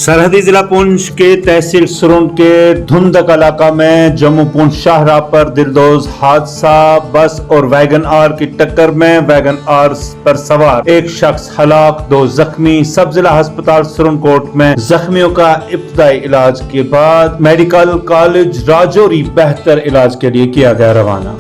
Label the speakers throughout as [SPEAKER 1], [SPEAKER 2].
[SPEAKER 1] सरहदी जिला पुंछ के तहसील सुरुन के धुंधक इलाका में जम्मू पुंछ शाहराह पर दिलदोज हादसा। बस और वैगन आर की टक्कर में वैगन आर पर सवार एक शख्स हलाक, 2 जख्मी। सब जिला अस्पताल सुरनकोट में जख्मियों का इब्तदाई इलाज के बाद मेडिकल कॉलेज राजौरी बेहतर इलाज के लिए किया गया रवाना।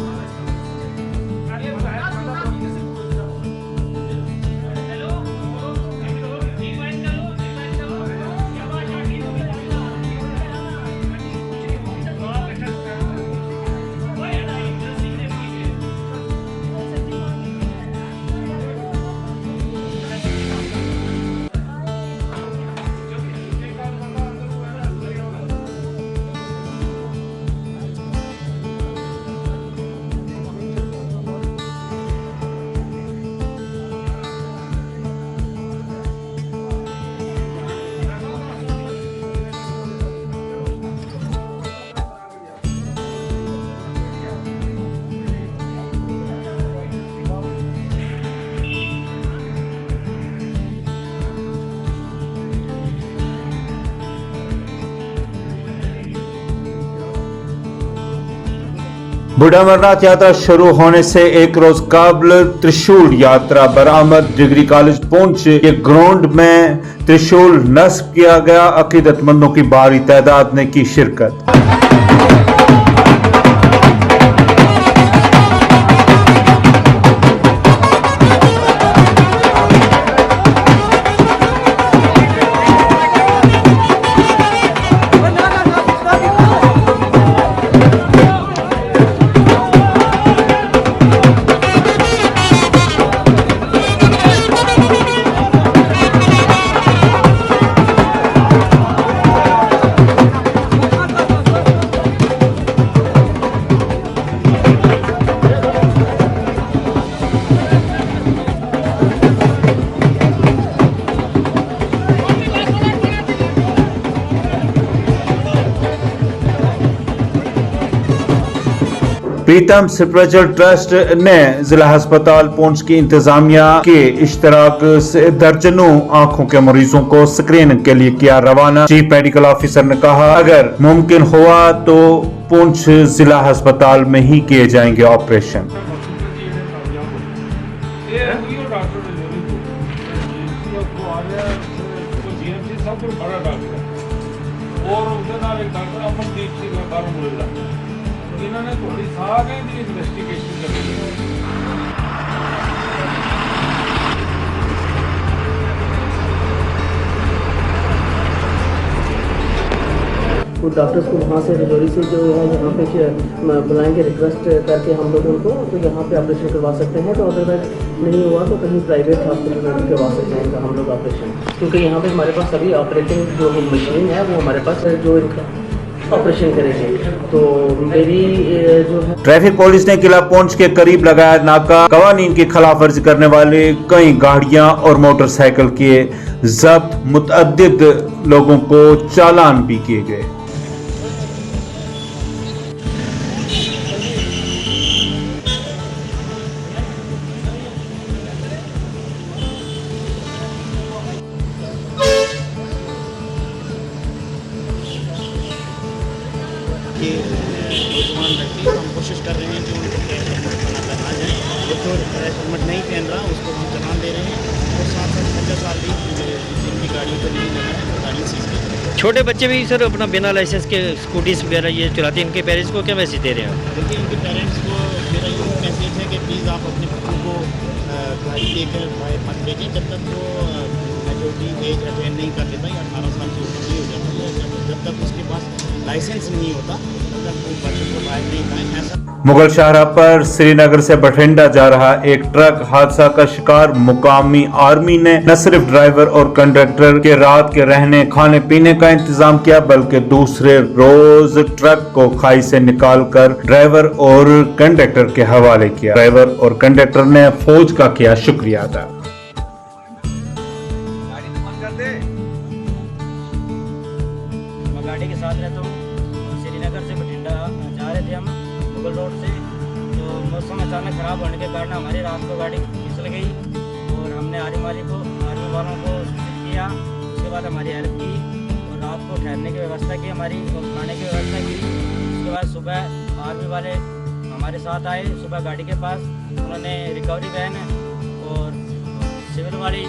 [SPEAKER 1] बूढ़ा अमरनाथ यात्रा शुरू होने से एक रोज कबल त्रिशूल यात्रा बरामद। डिग्री कॉलेज पुंछ के ग्राउंड में त्रिशूल नस्ब किया गया। अकीदतमंदों की भारी तादाद ने की शिरकत। प्रीतम स्पिरिचुअल ट्रस्ट ने जिला अस्पताल पुंछ की इंतजामिया के इश्तराक से दर्जनों आंखों के मरीजों को स्क्रीनिंग के लिए किया रवाना। चीफ मेडिकल ऑफिसर ने कहा, अगर मुमकिन हुआ तो पुंछ जिला अस्पताल में ही किए जाएंगे ऑपरेशन।
[SPEAKER 2] इन्होंने थोड़ी साग है इन्वेस्टिगेशन करनी है।
[SPEAKER 3] वो डॉक्टर्स को वहाँ से राजौरी से जो है यहाँ पे बुलाएंगे, रिक्वेस्ट करके हम लोग उनको तो यहाँ पे ऑपरेशन करवा सकते हैं। तो अदरवाइज नहीं हुआ तो कहीं प्राइवेट हॉस्पिटल में करवा सकते हैं हम लोग ऑपरेशन, क्योंकि यहाँ पे हमारे पास अभी ऑपरेटिंग जो मशीन है वो हमारे पास जो इनका ऑपरेशन करेंगे। तो मेरी जो है
[SPEAKER 1] ट्रैफिक पुलिस ने किला पुंछ के करीब लगाया नाका। कवानीन की खिलाफवर्जी करने वाले कई गाड़ियां और मोटरसाइकिल किए जब्त। मुतअद्दिद लोगों को चालान भी किए गए।
[SPEAKER 4] नौजवान व्यक्ति हम कोशिश कर रहे हैं कि उनको कैश हेलमेट बनाकर आ जाए। जो कैश हेलमेट नहीं पहन रहा उसको हम चालान दे रहे हैं और साथ साथ 50 साल भी जिनकी गाड़ियों पर नहीं लगा है तो गाड़ी सीज कर रहे हैं।
[SPEAKER 5] छोटे बच्चे भी सर अपना बिना लाइसेंस के स्कूटी वगैरह ये चलाते हैं, इनके पेरेंट्स को क्या मैसेज दे रहे हैं?
[SPEAKER 4] देखिए, इनके पेरेंट्स को मेरा ये मैसेज है कि प्लीज़ आप अपने बच्चों को गाड़ी देकर मत भेजें जब तक वो मेजॉरिटी एज अटेंड नहीं कर लेता या 18 साल से ऊपर नहीं हो जाता या जब तक उसके पास लाइसेंस नहीं होता तब तक वो बच्चों को बाइक नहीं पाए। ऐसा
[SPEAKER 1] मुगल शाहराह पर श्रीनगर से बठिंडा जा रहा एक ट्रक हादसा का शिकार। मुकामी आर्मी ने न सिर्फ ड्राइवर और कंडक्टर के रात के रहने खाने पीने का इंतजाम किया, बल्कि दूसरे रोज ट्रक को खाई से निकालकर ड्राइवर और कंडक्टर के हवाले किया। ड्राइवर और कंडक्टर ने फौज का किया शुक्रिया अदा।
[SPEAKER 5] गाड़ी के साथ रहता हूँ। श्रीनगर से बठिंडा जा रहे थे हम मुगल रोड से, तो मौसम अचानक ख़राब होने के कारण हमारी रात को गाड़ी फिसल गई और हमने आर्मी वालों को सूचित किया। उसके बाद हमारी हेल्प की रात को ठहरने की व्यवस्था की हमारी और खाने की व्यवस्था की। उसके बाद सुबह आर्मी वाले हमारे साथ आए सुबह गाड़ी के पास, उन्होंने रिकवरी वैन और सिविल वाली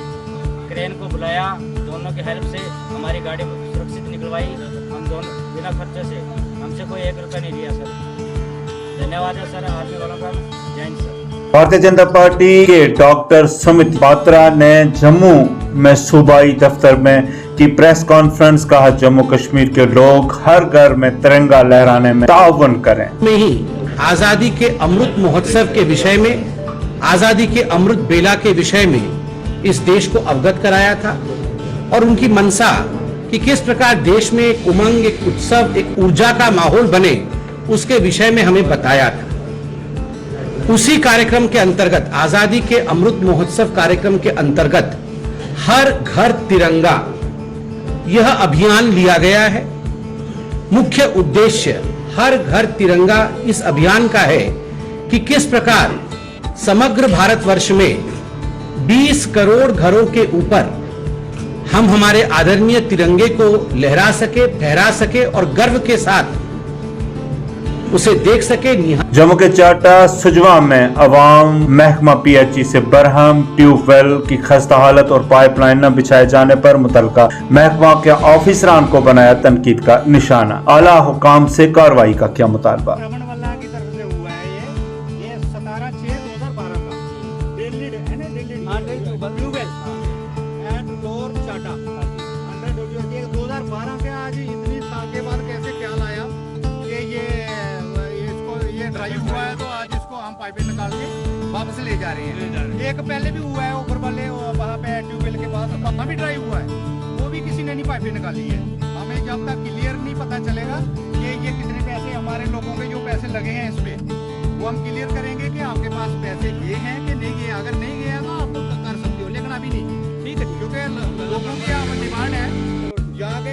[SPEAKER 5] क्रेन को बुलाया, दोनों की हेल्प से हमारी गाड़ी सुरक्षित निकलवाई। हम दोनों बिना खर्चे से, हमसे कोई 1 रुपया नहीं लिया सर। धन्यवाद है सर आर्मी वालों का। जय हिंद सर।
[SPEAKER 1] भारतीय जनता पार्टी के डॉक्टर सुमित पात्रा ने जम्मू में सूबाई दफ्तर में की प्रेस कॉन्फ्रेंस, कहा जम्मू कश्मीर के लोग हर घर में तिरंगा लहराने में ताउन करें।
[SPEAKER 6] में ही आजादी के अमृत महोत्सव के विषय में, आजादी के अमृत बेला के विषय में इस देश को अवगत कराया था और उनकी मंशा कि किस प्रकार देश में एक उमंग, एक उत्सव, एक ऊर्जा का माहौल बने, उसके विषय में हमें बताया था। उसी कार्यक्रम के अंतर्गत, आजादी के अमृत महोत्सव कार्यक्रम के अंतर्गत हर घर तिरंगा यह अभियान लिया गया है। मुख्य उद्देश्य हर घर तिरंगा इस अभियान का है कि किस प्रकार समग्र भारतवर्ष में 20 करोड़ घरों के ऊपर हम हमारे आदरणीय तिरंगे को लहरा सके, फहरा सके और गर्व के साथ उसे देख सके।
[SPEAKER 1] जम्मू के चाटा सुजवा में अवाम महकमा PHE से बरहम ट्यूबवेल की खस्ता हालत और पाइपलाइन न बिछाए जाने पर मुतलका महकमा के ऑफिसरान को बनाया तनकीद का निशाना। आला हुकाम से कार्रवाई का क्या मुतालबा।
[SPEAKER 4] रमणवल्ला की तरफ से हुआ है ये 17/6/2012 का दिल्ली है ना, दिल्ली ट्यूबवेल एंड लोअर चाटा 2012 से आज इतनी साल के बाद कैसे क्या लाया कि ये ड्राइव हुआ है, तो आज इसको हम पाइपें निकाल के वापस ले जा रहे हैं। एक पहले भी हुआ है ऊपर वाले वहाँ पे ट्यूबवेल के पास, वहाँ भी ड्राइव हुआ है, वो भी किसी ने नहीं पाइपें निकाली है। हमें जब तक क्लियर नहीं पता चलेगा कि ये कितने पैसे हमारे लोगों के जो पैसे लगे हैं इस पे, वो हम क्लियर करेंगे कि आपके पास पैसे गए हैं कि नहीं गए। अगर नहीं गए तो आप लोग कर सकते हो, लेकिन अभी नहीं, ठीक है, क्योंकि लोगों की डिमांड है जाके,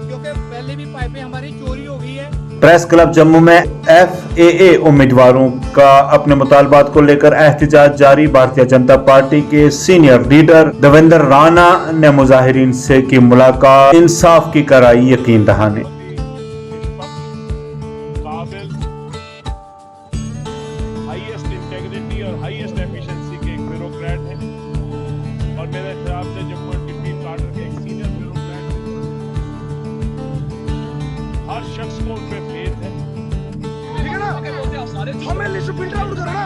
[SPEAKER 4] क्योंकि पहले भी पाइपें हमारी चोरी हो गई है।
[SPEAKER 1] प्रेस क्लब जम्मू में FAA उम्मीदवारों का अपने मुतालबात को लेकर एहतजाज जारी। भारतीय जनता पार्टी के सीनियर लीडर देवेंद्र राणा ने मुजाहिरीन से की मुलाकात, इंसाफ की कराई यकीन दहानी।
[SPEAKER 2] काबिल, हाईएस्ट इंटेग्रिटी और हाईएस्ट एफिशिएंसी के एक ब्यूरोक्रेट हैं और मेरे हिसाब से जम्मू एंड कश्मीर काडर के एक सीनियर ब्यूरोक्रेट हैं। हर शख्स को उन पे फेथ है।
[SPEAKER 7] ठीक है ना, हमें लिस्ट फिल्टर आउट करना।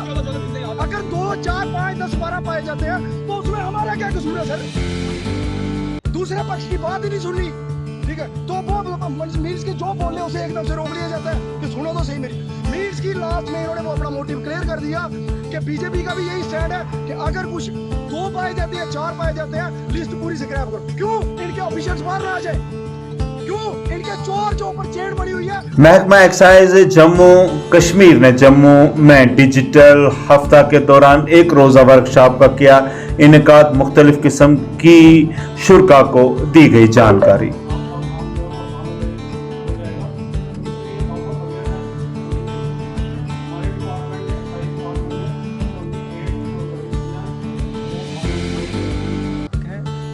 [SPEAKER 7] अगर 2, 4, 5, 10, 12 पाए जाते हैं तो उसमें हमारा क्या कसूर है सर? दूसरे पक्ष की बात ही नहीं सुननी, ठीक है, तो वो मीन्स के जो बोल रहे उसे एकदम से रोक लिया जाता है कि सुनो तो सही मेरी। मीन्स की लास्ट में इन्होंने वो अपना मोटिव क्लियर कर दिया कि बीजेपी का भी यही स्टैंड है कि अगर कुछ 2 पाए जाते हैं, 4 पाए जाते हैं, लिस्ट पूरी से क्रैप करो। क्यों? इनके ऑफिशियल्स बाहर ना आ जाए, क्यों? इनके चोर जो ऊपर चेन बनी हुई है।
[SPEAKER 1] महकमा एक्साइज जम्मू कश्मीर ने जम्मू में डिजिटल हफ्ता के दौरान एक रोजा वर्कशॉप का किया इनेकाद। मुख्तलिफ किस्म की शुरा को दी गई जानकारी।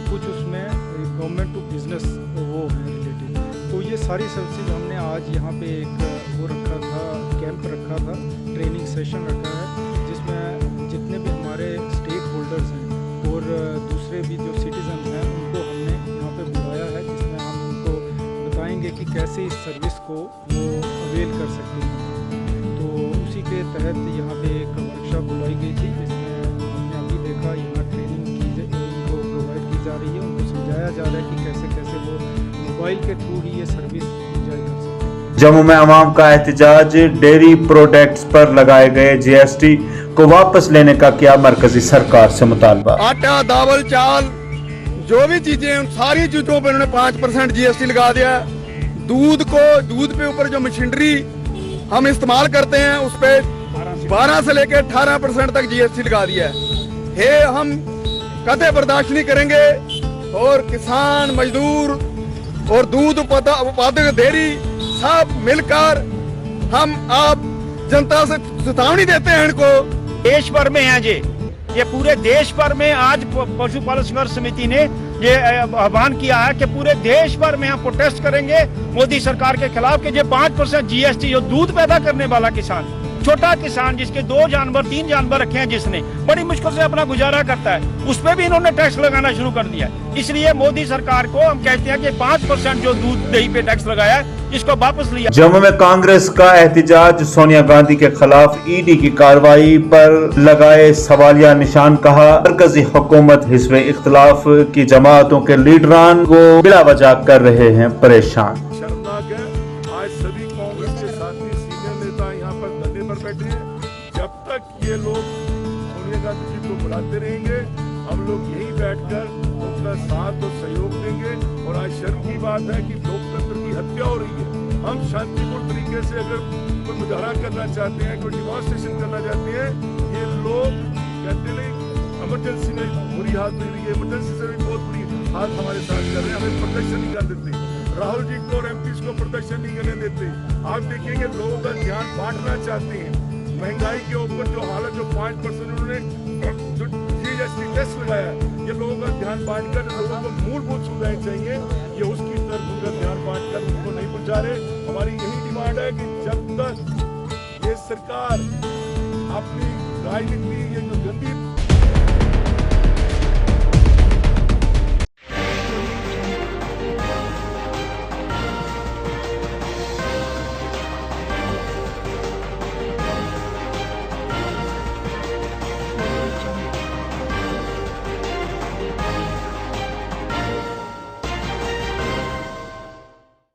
[SPEAKER 8] कुछ उसमें गवर्नमेंट टू बिजनेस वो है रिलेटेड, तो ये सारी सर्विसेज हमने आज यहाँ पे एक वो रखा था, कैंप रखा था, ट्रेनिंग सेशन रखा है, जिसमें जितने भी हमारे स्टेक होल्डर्स हैं और दूसरे भी जो सिटीजन हैं उनको हमने यहाँ पे बुलाया है, जिसमें हम उनको बताएंगे कि कैसे इस सर्विस को वो अवेल कर सकते हैं। तो उसी के तहत यहाँ पे एक वर्कशॉप बुलाई गई थी, जिसमें हमने अभी देखा यहाँ ट्रेनिंग उनको प्रोवाइड की जा रही है, उनको समझाया जा रहा है कि कैसे कैसे वो मोबाइल के थ्रू ही ये सर्विस इंजॉय कर सकते हैं।
[SPEAKER 1] जम्मू में अवाम का एहतजाज, डेयरी प्रोडक्ट्स पर लगाए गए GST को वापस लेने का किया मरकजी सरकार से मुतालबा।
[SPEAKER 7] आटा, दावल, चावल, जो भी चीजें उन सारी चीजों पर उन्होंने 5% GST लगा दिया। दूध पे ऊपर जो मशीनरी हम इस्तेमाल करते हैं उस पे 12 से लेकर 18% तक GST लगा दिया है। हम कतई बर्दाश्त नहीं करेंगे और किसान, मजदूर और दूध उत्पादक डेयरी सब मिलकर हम आप जनता से चेतावनी देते हैं इनको।
[SPEAKER 4] देश भर में है ये पूरे देश भर में आज पशुपालन संघर्ष समिति ने
[SPEAKER 9] ये आह्वान किया है कि पूरे देश भर में हम प्रोटेस्ट करेंगे मोदी सरकार के खिलाफ कि ये 5% GST जो दूध पैदा करने वाला किसान, छोटा किसान जिसके 2 जानवर 3 जानवर रखे हैं, जिसने बड़ी मुश्किल से अपना गुजारा करता है, उस पर भी इन्होंने टैक्स लगाना शुरू कर दिया है। इसलिए मोदी सरकार को हम कहते हैं कि 5% जो दूध दही पे टैक्स लगाया है इसको वापस लिया।
[SPEAKER 1] जम्मू में कांग्रेस का एहतजाज, सोनिया गांधी के खिलाफ ईडी की कार्रवाई पर लगाए सवालिया निशान। कहा मरकजी हुकूमत हिज़्ब इख्तिलाफ की जमातों के लीडरान को बिला वजह कर रहे हैं परेशान।
[SPEAKER 2] शर्मनाक है, आज सभी कांग्रेस के साथी सीनियर नेता यहाँ पर धरने पर बैठे हैं। जब तक ये लोग सोनिया गांधी जी को बुलाते रहेंगे, हम लोग यही बैठकर उनका साथ और सहयोग देंगे। और आज शर्म की बात है कि लोकतंत्र की हत्या हो रही है। हम शांतिपूर्ण तरीके से अगर कोई मुजाहरा करना चाहते हैं, कोई डिमॉन्स्ट्रेशन करना चाहते हैं, ये लोग कहते नहीं इमरजेंसी में बुरी हालत हुई है, इमरजेंसी से भी बहुत बुरी हालत हमारे साथ कर रहे हैं, हमें प्रोटेक्शन नहीं कर देते, राहुल जी को और MPs को प्रोटेक्शन नहीं करने देते। आप देखेंगे लोगों का ध्यान बांटना चाहते हैं, महंगाई के ऊपर जो हालत, जो 5% उन्होंने जो GST टैक्स लगाया, ये लोगों का ध्यान बांटकर लोगों को मूलभूत सुविधाएं चाहिए, ये उसकी तरफ उनका ध्यान बांटकर उनको नहीं पहुंचा रहे। हमारी यही डिमांड है कि जब तक ये सरकार अपनी राजनीति, ये जो